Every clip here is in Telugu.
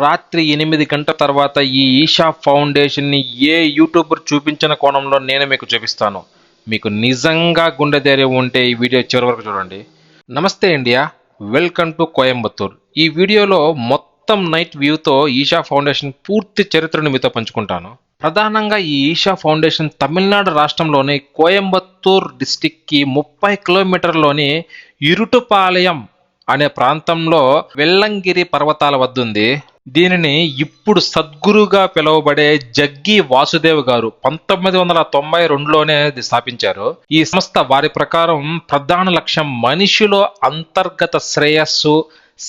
రాత్రి 8 గంటల తర్వాత ఈ ఈషా ఫౌండేషన్ని ఏ యూట్యూబర్ చూపించిన కోణంలో నేను మీకు చూపిస్తాను. మీకు నిజంగా గుండె ధైర్యం ఉంటే ఈ వీడియో చివరి వరకు చూడండి. నమస్తే ఇండియా, వెల్కమ్ టు కోయంబత్తూర్. ఈ వీడియోలో మొత్తం నైట్ వ్యూతో ఈషా ఫౌండేషన్ పూర్తి చరిత్రను మీతో పంచుకుంటాను. ప్రధానంగా ఈ ఈషా ఫౌండేషన్ తమిళనాడు రాష్ట్రంలోని కోయంబత్తూర్ డిస్టిక్కి 30 కిలోమీటర్లోని ఇరుటుపాలయం అనే ప్రాంతంలో వెల్లంగిరి పర్వతాల వద్ద ఉంది. దీనిని ఇప్పుడు సద్గురుగా పిలువబడే జగ్గి వాసుదేవ్ గారు 1992లోనే స్థాపించారు. ఈ సంస్థ వారి ప్రకారం ప్రధాన లక్ష్యం మనిషిలో అంతర్గత శ్రేయస్సు,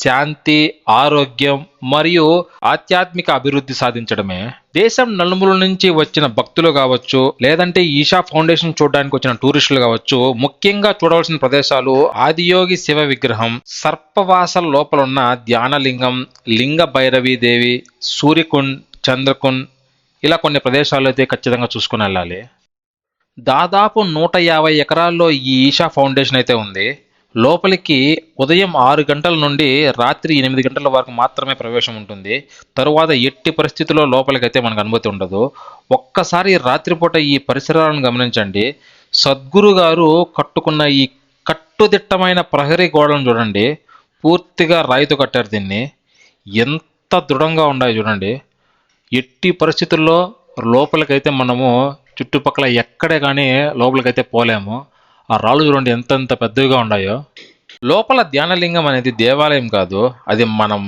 శాంతి, ఆరోగ్యం మరియు ఆధ్యాత్మిక అభివృద్ధి సాధించడమే. దేశం నలుమూల నుంచి వచ్చిన భక్తులు కావచ్చు, లేదంటే ఈషా ఫౌండేషన్ చూడడానికి వచ్చిన టూరిస్టులు కావచ్చు, ముఖ్యంగా చూడవలసిన ప్రదేశాలు ఆదియోగి శివ విగ్రహం, సర్పవాసల లోపలున్న ధ్యానలింగం, లింగ భైరవీ దేవి, సూర్యకుండ్, చంద్రకుండ్, ఇలా కొన్ని ప్రదేశాలు అయితే ఖచ్చితంగా చూసుకుని వెళ్ళాలి. దాదాపు 150 ఎకరాల్లో ఈ ఈషా ఫౌండేషన్ అయితే ఉంది. లోపలికి ఉదయం 6 గంటల నుండి రాత్రి 8 గంటల వరకు మాత్రమే ప్రవేశం ఉంటుంది. తరువాత ఎట్టి పరిస్థితుల్లో లోపలికైతే మనకు అనుమతి ఉండదు. ఒక్కసారి రాత్రిపూట ఈ పరిసరాలను గమనించండి. సద్గురు గారు కట్టుకున్న ఈ కట్టుదిట్టమైన ప్రహరీ గోడలను చూడండి. పూర్తిగా రాయితో కట్టారు దీన్ని. ఎంత దృఢంగా ఉన్నాయో చూడండి. ఎట్టి పరిస్థితుల్లో లోపలికైతే మనము చుట్టుపక్కల ఎక్కడే కానీ లోపలికైతే పోలేము. ఆ రాళ్ళు చూడండి ఎంత పెద్దవిగా ఉన్నాయో. లోపల ధ్యానలింగం అనేది దేవాలయం కాదు, అది మనం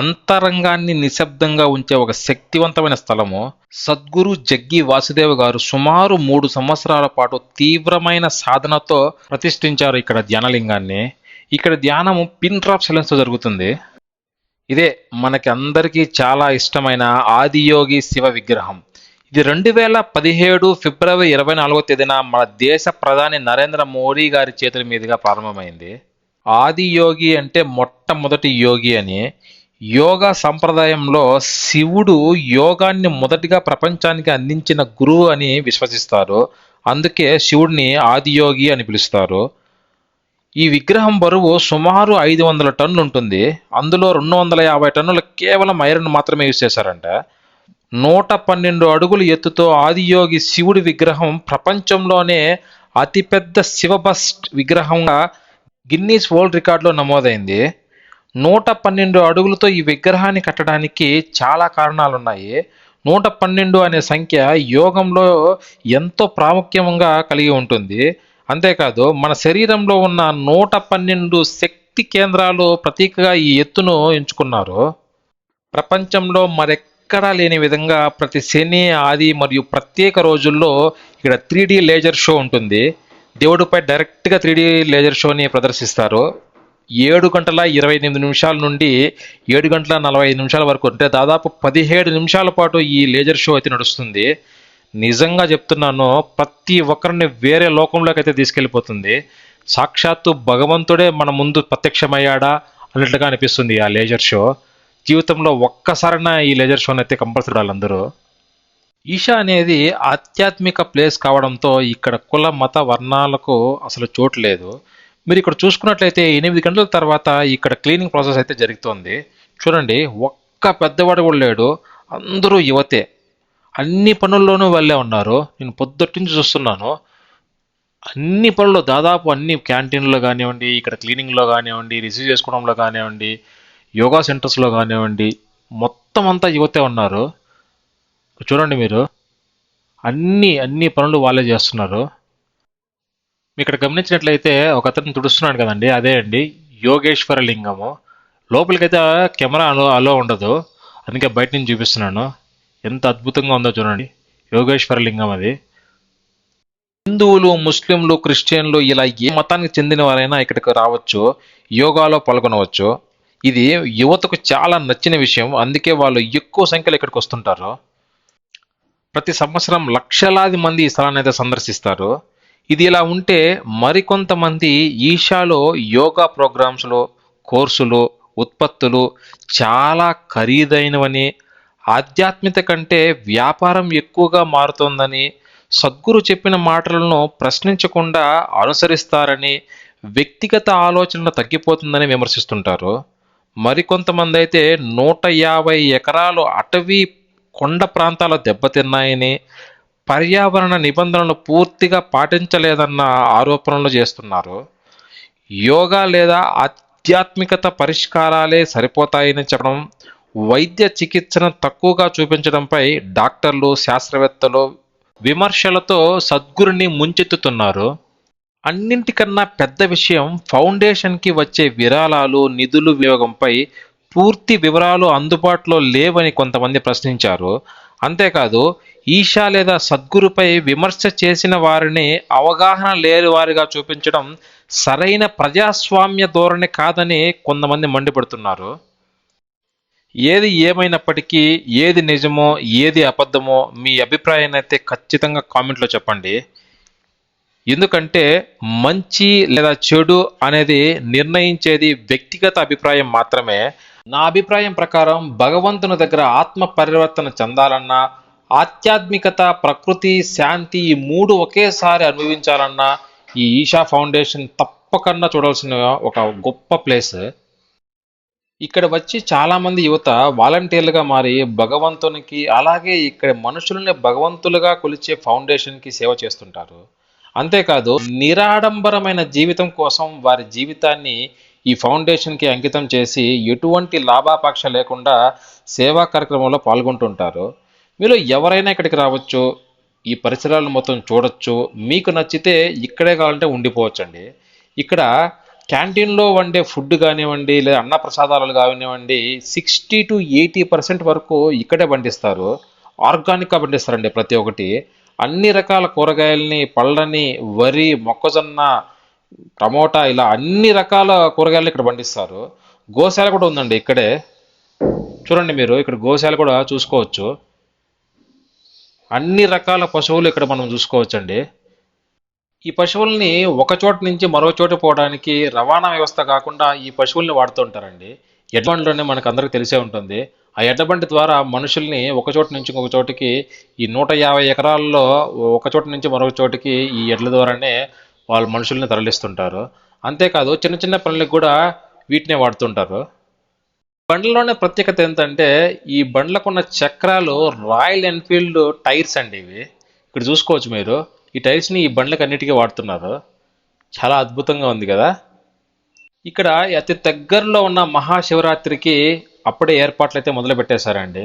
అంతరంగాన్ని నిశ్శబ్దంగా ఉంచే ఒక శక్తివంతమైన స్థలము. సద్గురు జగ్గి వాసుదేవ్ గారు సుమారు 3 సంవత్సరాల పాటు తీవ్రమైన సాధనతో ప్రతిష్ఠించారు ఇక్కడ ధ్యానలింగాన్ని. ఇక్కడ ధ్యానము పిన్ డ్రాప్ సైలెన్స్తో జరుగుతుంది. ఇదే మనకి అందరికీ చాలా ఇష్టమైన ఆదియోగి శివ విగ్రహం. ఇది 2017 ఫిబ్రవరి 24వ తేదీన మన దేశ ప్రధాని నరేంద్ర మోడీ గారి చేతుల మీదుగా ప్రారంభమైంది. ఆదియోగి అంటే మొట్టమొదటి యోగి అని. యోగా సంప్రదాయంలో శివుడు యోగాన్ని మొదటిగా ప్రపంచానికి అందించిన గురువు అని విశ్వసిస్తారు. అందుకే శివుడిని ఆదియోగి అని పిలుస్తారు. ఈ విగ్రహం బరువు సుమారు 500 టన్నులు ఉంటుంది. అందులో 250 టన్నులు కేవలం ఐరన్ మాత్రమే యూజ్ చేశారంట. 112 అడుగుల ఎత్తుతో ఆదియోగి శివుడి విగ్రహం ప్రపంచంలోనే అతిపెద్ద శివబస్ట్ విగ్రహంగా గిన్నీస్ వరల్డ్ రికార్డులో నమోదైంది. 112 అడుగులతో ఈ విగ్రహాన్ని కట్టడానికి చాలా కారణాలున్నాయి. 112 అనే సంఖ్య యోగంలో ఎంతో ప్రాముఖ్యంగా కలిగి ఉంటుంది. అంతేకాదు మన శరీరంలో ఉన్న 112 శక్తి కేంద్రాలు ప్రతీకగా ఈ ఎత్తును ఎంచుకున్నారు. ప్రపంచంలో మరెక్కడా లేని విధంగా ప్రతి శని, ఆది మరియు ప్రత్యేక రోజుల్లో ఇక్కడ 3D లేజర్ షో ఉంటుంది. దేవుడిపై డైరెక్ట్గా 3D లేజర్ షోని ప్రదర్శిస్తారు. 7 గంటల 28 నిమిషాల నుండి 7 గంటల 45 నిమిషాల వరకు, అంటే దాదాపు 17 నిమిషాల పాటు ఈ లేజర్ షో అయితే నడుస్తుంది. నిజంగా చెప్తున్నాను, ప్రతి ఒక్కరిని వేరే లోకంలోకి అయితే తీసుకెళ్ళిపోతుంది. సాక్షాత్తు భగవంతుడే మన ముందు ప్రత్యక్షమయ్యాడా అన్నట్లుగా అనిపిస్తుంది ఆ లేజర్ షో. జీవితంలో ఒక్కసారైనా ఈ లేజర్ షోని అయితే కంపల్సరీ వాళ్ళందరూ. ఈషా అనేది ఆధ్యాత్మిక ప్లేస్ కావడంతో ఇక్కడ కుల మత వర్ణాలకు అసలు చోటు లేదు. మీరు ఇక్కడ చూసుకున్నట్లయితే 8 గంటల తర్వాత ఇక్కడ క్లీనింగ్ ప్రాసెస్ అయితే జరుగుతోంది. చూడండి, ఒక్క పెద్దవాడు కూడా లేడు, అందరూ యువతే. అన్ని పనుల్లోనూ వెళ్ళే ఉన్నారు. నేను పొద్దుటి నుంచి చూస్తున్నాను. అన్ని పనులు, దాదాపు అన్ని క్యాంటీన్లో కానివ్వండి, ఇక్కడ క్లీనింగ్లో కానివ్వండి, రిసీవ్ చేసుకోవడంలో కానివ్వండి, యోగా సెంటర్స్లో కానివ్వండి, మొత్తం అంతా యువతే ఉన్నారు. చూడండి మీరు, అన్ని పనులు వాళ్ళే చేస్తున్నారు. ఇక్కడ గమనించినట్లయితే ఒక అతను తుడుస్తున్నాడు కదండి, అదే అండి యోగేశ్వర లింగము. లోపలికైతే కెమెరా అలో ఉండదు, అందుకే బయట నుంచి చూపిస్తున్నాను. ఎంత అద్భుతంగా ఉందో చూడండి, యోగేశ్వర లింగం అది. హిందువులు, ముస్లింలు, క్రిస్టియన్లు ఇలా ఏ మతానికి చెందిన వారైనా ఇక్కడికి రావచ్చు, యోగాలో పాల్గొనవచ్చు. ఇది యువతకు చాలా నచ్చిన విషయం, అందుకే వాళ్ళు ఎక్కువ సంఖ్యలో ఇక్కడికి వస్తుంటారు. ప్రతి సంవత్సరం లక్షలాది మంది ఈ స్థలాన్ని అయితే సందర్శిస్తారు. ఇది ఇలా ఉంటే మరికొంతమంది ఈషాలో యోగా ప్రోగ్రామ్స్లో కోర్సులు, ఉత్పత్తులు చాలా ఖరీదైనవని, ఆధ్యాత్మికత కంటే వ్యాపారం ఎక్కువగా మారుతోందని, సద్గురు చెప్పిన మాటలను ప్రశ్నించకుండా అనుసరిస్తారని, వ్యక్తిగత ఆలోచనలు తగ్గిపోతుందని విమర్శిస్తుంటారు. మరికొంతమంది అయితే 150 ఎకరాలు అటవీ కొండ ప్రాంతాలు దెబ్బతిన్నాయని, పర్యావరణ నిబంధనలు పూర్తిగా పాటించలేదన్న ఆరోపణలు చేస్తున్నారు. యోగా లేదా ఆధ్యాత్మికత పరిష్కారాలే సరిపోతాయని చెప్పడం, వైద్య చికిత్సను తక్కువగా చూపించడంపై డాక్టర్లు, శాస్త్రవేత్తలు విమర్శలతో సద్గురుని ముంచెత్తుతున్నారు. అన్నింటికన్నా పెద్ద విషయం, ఫౌండేషన్కి వచ్చే విరాళాలు, నిధులు వినియోగంపై పూర్తి వివరాలు అందుబాటులో లేవని కొంతమంది ప్రశ్నించారు. అంతేకాదు, ఈషా లేదా సద్గురుపై విమర్శ చేసిన వారిని అవగాహన లేని వారిగా చూపించడం సరైన ప్రజాస్వామ్య ధోరణి కాదని కొంతమంది మండిపడుతున్నారు. ఏది ఏమైనప్పటికీ, ఏది నిజమో ఏది అబద్ధమో మీ అభిప్రాయాన్ని అయితే ఖచ్చితంగా కామెంట్లో చెప్పండి. ఎందుకంటే మంచి లేదా చెడు అనేది నిర్ణయించేది వ్యక్తిగత అభిప్రాయం మాత్రమే. నా అభిప్రాయం ప్రకారం భగవంతుని దగ్గర ఆత్మ పరివర్తన చెందాలన్నా, ఆధ్యాత్మికత, ప్రకృతి, శాంతి ఈ మూడు ఒకేసారి అనుభవించాలన్నా ఈ ఈషా ఫౌండేషన్ తప్పకుండా చూడాల్సిన ఒక గొప్ప ప్లేస్. ఇక్కడ వచ్చి చాలామంది యువత వాలంటీర్లుగా మారి భగవంతునికి, అలాగే ఇక్కడ మనుషుల్ని భగవంతులుగా కొలిచే ఫౌండేషన్కి సేవ చేస్తుంటారు. అంతేకాదు, నిరాడంబరమైన జీవితం కోసం వారి జీవితాన్ని ఈ ఫౌండేషన్కి అంకితం చేసి ఎటువంటి లాభాపేక్ష లేకుండా సేవా కార్యక్రమంలో పాల్గొంటుంటారు. మీలో ఎవరైనా ఇక్కడికి రావచ్చు, ఈ పరిసరాలను మొత్తం చూడొచ్చు. మీకు నచ్చితే ఇక్కడే కావాలంటే ఉండిపోవచ్చండి. ఇక్కడ క్యాంటీన్లో వండే ఫుడ్ కానివ్వండి, లేదా అన్నప్రసాదాలు కానివ్వండి, 60-80% వరకు ఇక్కడే పండిస్తారు. ఆర్గానిక్గా పండిస్తారండి ప్రతి ఒక్కటి. అన్ని రకాల కూరగాయలని, పళ్ళని, వరి, మొక్కజొన్న, టమోటా, ఇలా అన్ని రకాల కూరగాయలు ఇక్కడ పండిస్తారు. గోశాల కూడా ఉందండి ఇక్కడే. చూడండి, మీరు ఇక్కడ గోశాల కూడా చూసుకోవచ్చు. అన్ని రకాల పశువులు ఇక్కడ మనం చూసుకోవచ్చండి. ఈ పశువుల్ని ఒక చోట నుంచి మరో చోట పోవడానికి రవాణా వ్యవస్థ కాకుండా ఈ పశువుల్ని వాడుతూ ఉంటారండి. ఎడ్లబండిలోనే మనకు అందరికీ తెలిసే ఉంటుంది. ఆ ఎడ్లబండి ద్వారా మనుషుల్ని ఒక చోట నుంచి ఇంకొక చోటికి, ఈ 150 ఎకరాల్లో ఒక చోట నుంచి మరొక చోటికి ఈ ఎడ్ల ద్వారానే వాళ్ళు మనుషుల్ని తరలిస్తుంటారు. అంతేకాదు, చిన్న చిన్న పనులకు కూడా వీటినే వాడుతుంటారు. బండ్లలోనే ప్రత్యేకత ఏంటంటే, ఈ బండ్లకున్న చక్రాలు రాయల్ ఎన్ఫీల్డ్ టైర్స్ అండి ఇవి. ఇక్కడ చూసుకోవచ్చు మీరు. ఈ టైర్స్ని ఈ బండ్లకు అన్నిటికీ వాడుతున్నారు. చాలా అద్భుతంగా ఉంది కదా. ఇక్కడ అతి దగ్గరలో ఉన్న మహాశివరాత్రికి అప్పుడే ఏర్పాట్లు అయితే మొదలు పెట్టేశారండి.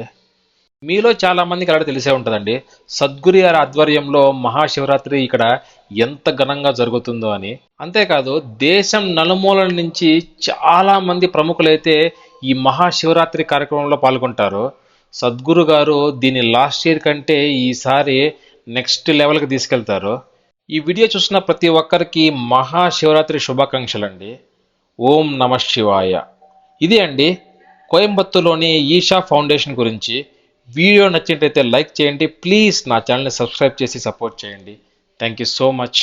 మీలో చాలా మందికి అలాంటి తెలిసే ఉంటుందండి, సద్గురు గారి ఆధ్వర్యంలో మహాశివరాత్రి ఇక్కడ ఎంత ఘనంగా జరుగుతుందో అని. అంతేకాదు, దేశం నలుమూలల నుంచి చాలా మంది ప్రముఖులైతే ఈ మహాశివరాత్రి కార్యక్రమంలో పాల్గొంటారు. సద్గురు గారు దీన్ని లాస్ట్ ఇయర్ కంటే ఈసారి నెక్స్ట్ లెవెల్కి తీసుకెళ్తారు. ఈ వీడియో చూసిన ప్రతి ఒక్కరికి మహాశివరాత్రి శుభాకాంక్షలు అండి. ఓం నమ శివాయ. ఇది అండి కోయంబత్తూరులోని ఈషా ఫౌండేషన్ గురించి. వీడియో నచ్చినట్లయితే లైక్ చేయండి. ప్లీజ్ నా ఛానల్ని సబ్స్క్రైబ్ చేసి సపోర్ట్ చేయండి. Thank you so much.